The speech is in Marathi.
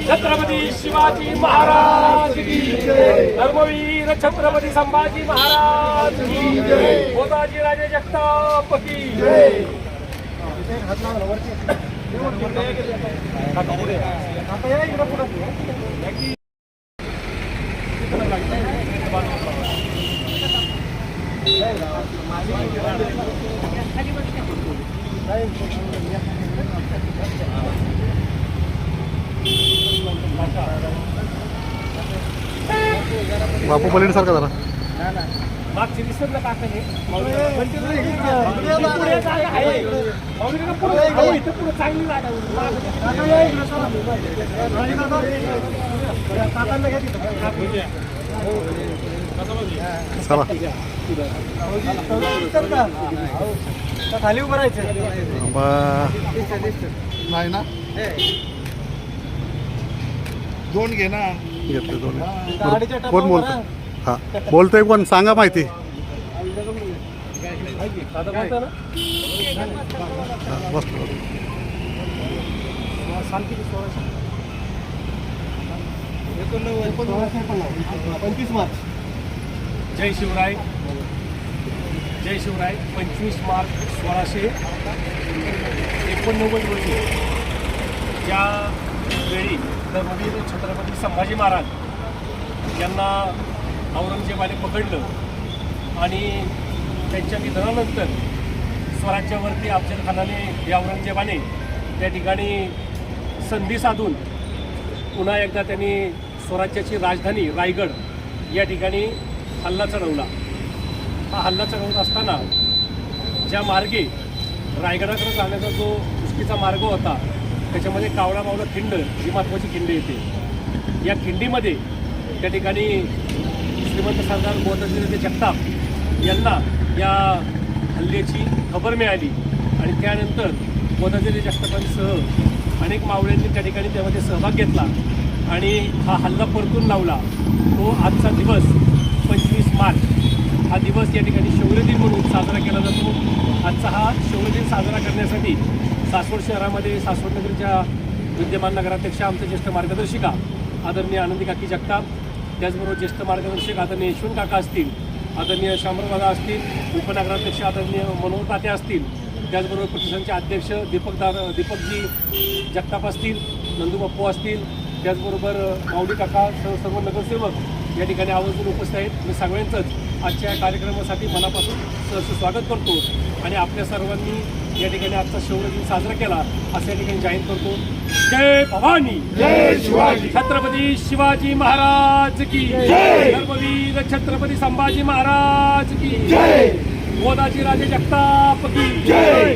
छत्रपती शिवाजी महाराज की जय, धर्मवीर छत्रपती संभाजी महाराज की जय, गोदाजी राजे जगताप की जय. बापू पलीड सारखा जरा मागची दिसत ना काका हे चांगली खाली उभं राहायचं नाही ना दोन घे ना घेतले दोन कोण बोलतो हा बोलतोय कोण सांगा माहिती बसतो 25 मार्च. जय शिवराय. जय शिवराय. 25 मार्च 1689 रोजी या वेळी धर्मवीर छत्रपती संभाजी महाराज यांना औरंगजेबाने पकडलं आणि त्यांच्या निधनानंतर स्वराज्यावरती अफजल खानाने या औरंगजेबाने त्या ठिकाणी संधी साधून पुन्हा एकदा त्यांनी स्वराज्याची राजधानी रायगड या ठिकाणी हल्ला चढवला. हा हल्ला चढवत असताना ज्या मार्गे रायगडाकडे जाण्याचा जो कुस्तीचा मार्ग होता त्याच्यामध्ये कावळा मावळा खिंड ही महत्त्वाची खिंड येते. या खिंडीमध्ये त्या ठिकाणी श्रीमंत सरदार गोदाजी जगताप यांना या हल्ल्याची खबर मिळाली आणि त्यानंतर गोदाजी जगतापांसह अनेक मावळ्यांनी त्या ठिकाणी त्यामध्ये सहभाग घेतला आणि हा हल्ला परतून लावला. तो आजचा दिवस 25 मार्च हा दिवस या ठिकाणी शौर्य दिन म्हणून साजरा केला जातो. आजचा हा शौर्य दिन साजरा करण्यासाठी सासवड शहरामध्ये सासवड नगरीच्या विद्यमान नगराध्यक्षा आमचे ज्येष्ठ मार्गदर्शिका आदरणीय आनंदी काकी जगताप, त्याचबरोबर ज्येष्ठ मार्गदर्शक आदरणीय यशवंत काका असतील, आदरणीय शामराव असतील, उपनगराध्यक्ष आदरणीय मनोहर तात्या असतील, त्याचबरोबर प्रतिष्ठानचे अध्यक्ष दीपकजी जगताप असतील, नंदूबाप्पू असतील, त्याचबरोबर माऊली काका सर्व नगरसेवक या ठिकाणी आवर्जून उपस्थित आहेत. मी सगळ्यांचंच आजच्या कार्यक्रमासाठी मनापासून सहर्ष स्वागत करतो आणि आपल्या सर्वांनी या ठिकाणी आजचा शौर्य दिन साजरा केला असं या ठिकाणी जाहीर करतो. जय भवानी. जय शिवाजी. छत्रपती शिवाजी महाराज की जय. धर्मवीर छत्रपती संभाजी महाराज की जय. गोदाजी राजे जगताप की जय.